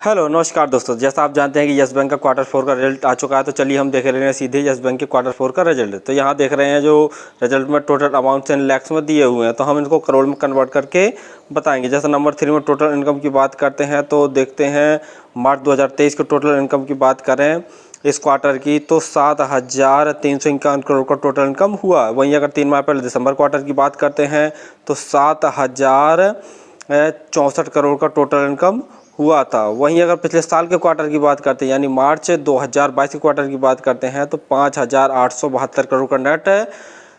Hello नमस्कार दोस्तों, जैसा आप जानते हैं कि यस बैंक का क्वार्टर 4 का रिजल्ट आ चुका है। तो चलिए हम देख रहे हैं सीधे यस बैंक के क्वार्टर 4 का रिजल्ट। तो यहाँ देख रहे हैं जो रिजल्ट में टोटल अमाउंट इन लैक्स में दिए हुए हैं, तो हम इनको करोड़ में कन्वर्ट करके बताएंगे। जैसे नंबर 3 में टोटल इनकम की बात करते हैं तो देखते हैं मार्च 2023 के टोटल इनकम की बात करें इस क्वार्टर की तो 7,351 करोड़ का टोटल इनकम हुआ। वहीं अगर 3 माह पहले दिसंबर क्वार्टर की बात करते हैं तो 7,064 करोड़ का टोटल इनकम हुआ था। वहीं अगर पिछले साल के क्वार्टर की बात करते हैं यानी मार्च 2022 के क्वार्टर की बात करते हैं तो 5,872 करोड़ का नेट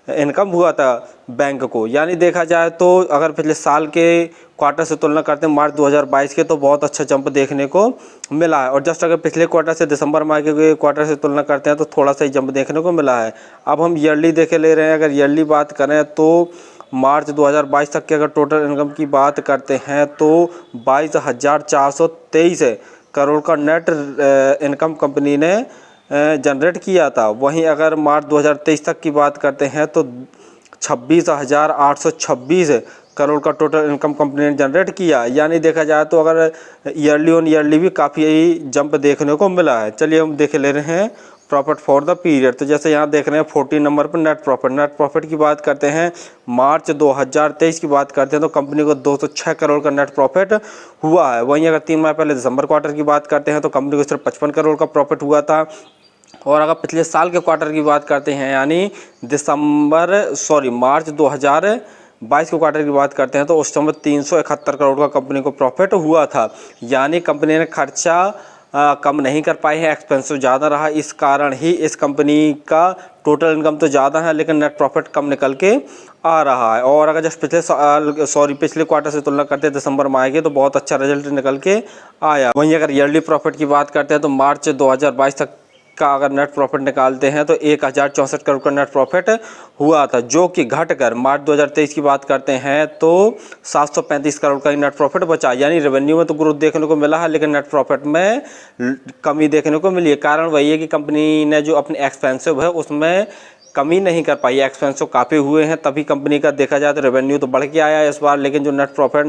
इनकम हुआ था बैंक को। यानी देखा जाए तो अगर पिछले साल के क्वार्टर से तुलना करते हैं मार्च 2022 के तो बहुत अच्छा जंप देखने को मिला है। और जस्ट अगर पिछले क्वार्टर से दिसंबर माह के क्वार्टर से तुलना करते हैं तो थोड़ा सा ही जंप देखने को मिला है। अब हम ईयरली देखे ले रहे हैं। अगर ईयरली बात करें तो मार्च 2022 तक के अगर टोटल इनकम की बात करते हैं तो 22,423 करोड़ का नेट इनकम कंपनी ने जनरेट किया था। वहीं अगर मार्च 2023 तक की बात करते हैं तो 26,826 करोड़ का टोटल इनकम कंपनी ने जनरेट किया। यानी देखा जाए तो अगर ईयरली ऑन ईयरली भी काफ़ी जंप देखने को मिला है। चलिए हम देख ले रहे हैं प्रॉफिट फॉर द पीरियड। तो जैसे यहाँ देख रहे हैं 14 नंबर पर नेट प्रॉफिट की बात करते हैं मार्च 2023 की बात करते हैं तो कंपनी को 206 करोड़ का नेट प्रॉफिट हुआ है। वहीं अगर 3 माह पहले दिसंबर क्वार्टर की बात करते हैं तो कंपनी को सिर्फ 55 करोड़ का प्रॉफिट हुआ था। और अगर पिछले साल के क्वार्टर की बात करते हैं यानी मार्च 2022 के क्वार्टर की बात करते हैं तो उस समय 371 करोड़ का कंपनी को प्रॉफिट हुआ था। यानी कंपनी ने खर्चा कम नहीं कर पाई है, एक्सपेंसिव ज़्यादा रहा। इस कारण ही इस कंपनी का टोटल इनकम तो ज़्यादा है लेकिन नेट प्रॉफिट कम निकल के आ रहा है। और अगर जस्ट पिछले क्वार्टर से तुलना करते हैं दिसंबर माह के तो बहुत अच्छा रिजल्ट निकल के आया। वहीं अगर ईयरली प्रॉफिट की बात करते हैं तो मार्च 2022 तक का अगर नेट प्रॉफिट निकालते हैं तो 1,064 करोड़ का नेट प्रॉफिट हुआ था, जो कि घटकर मार्च 2023 की बात करते हैं तो 735 करोड़ का ही नेट प्रॉफिट बचा। यानी रेवेन्यू में तो ग्रोथ देखने को मिला है लेकिन नेट प्रॉफिट में कमी देखने को मिली है। कारण वही है कि कंपनी ने जो अपने एक्सपेंसिव है उसमें कमी नहीं कर पाई। एक्सपेंसिव काफ़ी हुए हैं तभी कंपनी का देखा जाए तो रेवेन्यू तो बढ़ के आया है इस बार, लेकिन जो नेट प्रॉफिट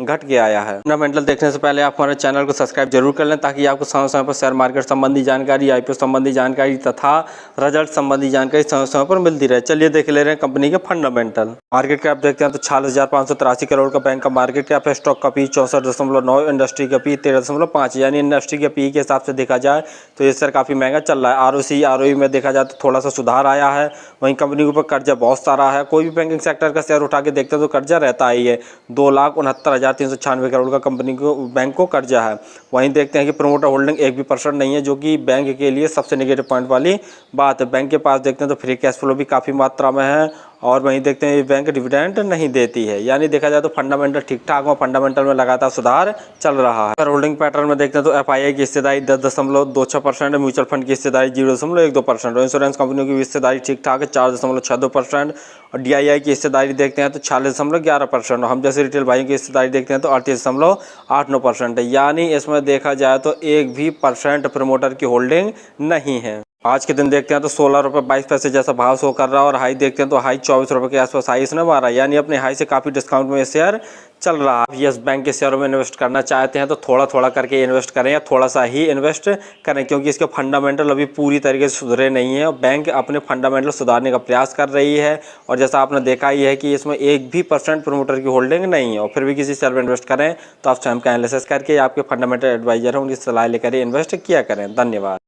घट के आया है। फंडामेंटल देखने से पहले आप हमारे चैनल को सब्सक्राइब जरूर कर लें ताकि आपको समय समय पर शेयर मार्केट संबंधी जानकारी, IPO संबंधी जानकारी तथा रिजल्ट संबंधी जानकारी समय समय पर मिलती रहे। चलिए देख ले रहे हैं कंपनी के फंडामेंटल। मार्केट कैप देखते हैं तो 46,583 करोड़ का बैंक का मार्केट कैप है। स्टॉक का पी 64.9, इंडस्ट्री का पी 13.5। यानी इंडस्ट्री के पी के हिसाब से देखा जाए तो ये शेयर काफ़ी महंगा चल रहा है। ROC ROE में देखा जाए तो थोड़ा सा सुधार आया है। वहीं कंपनी के ऊपर कर्जा बहुत सारा है। कोई भी बैंकिंग सेक्टर का शेयर उठा के देखते हैं तो कर्जा रहता ही है। 2,69,396 करोड़ का कंपनी को बैंक को कर्जा है। वहीं देखते हैं कि प्रमोटर होल्डिंग 1% नहीं है, जो कि बैंक के लिए सबसे नेगेटिव पॉइंट वाली बात है। बैंक के पास देखते हैं तो फ्री कैश फ्लो भी काफ़ी मात्रा में है। और वहीं देखते हैं बैंक डिविडेंड नहीं देती है। यानी देखा जाए तो फंडामेंटल ठीक ठाक हो, फंडामेंटल में लगातार सुधार चल रहा है। होल्डिंग पैटर्न में देखते हैं तो FII की हिस्सेदारी 10.26%, म्यूचुअल फंड की हिस्सेदारी 0.12%, और इंश्योरेंस कंपनियों की हिस्सेदारी ठीक ठाक है 4.62%, और DII की हिस्सेदारी देखते हैं तो 46.11%, और हम जैसे रिटेल भाइयों की हिस्सेदारी देखते हैं तो 38.89% है। यानी इसमें देखा जाए तो 1% प्रमोटर की होल्डिंग नहीं है। आज के दिन देखते हैं तो 16 रुपये 22 पैसे जैसा भाव शो कर रहा है, और हाई देखते हैं तो हाई 24 रुपये के आसपास हाई इसने मारा। यानी अपने हाई से काफ़ी डिस्काउंट में शेयर चल रहा है। यस बैंक के शेयरों में इन्वेस्ट करना चाहते हैं तो थोड़ा थोड़ा करके इन्वेस्ट करें या थोड़ा सा ही इन्वेस्ट करें, क्योंकि इसके फंडामेंटल अभी पूरी तरीके से सुधरे नहीं है। बैंक अपने फंडामेंटल सुधारने का प्रयास कर रही है, और जैसा आपने देखा ही है कि इसमें 1% प्रमोटर की होल्डिंग नहीं है। और फिर भी किसी शेयर में इन्वेस्ट करें तो आप स्वयं का एनालिसिस करके आपके फंडामेंटल एडवाइजर हैं उनकी सलाह लेकर इन्वेस्ट किया करें। धन्यवाद।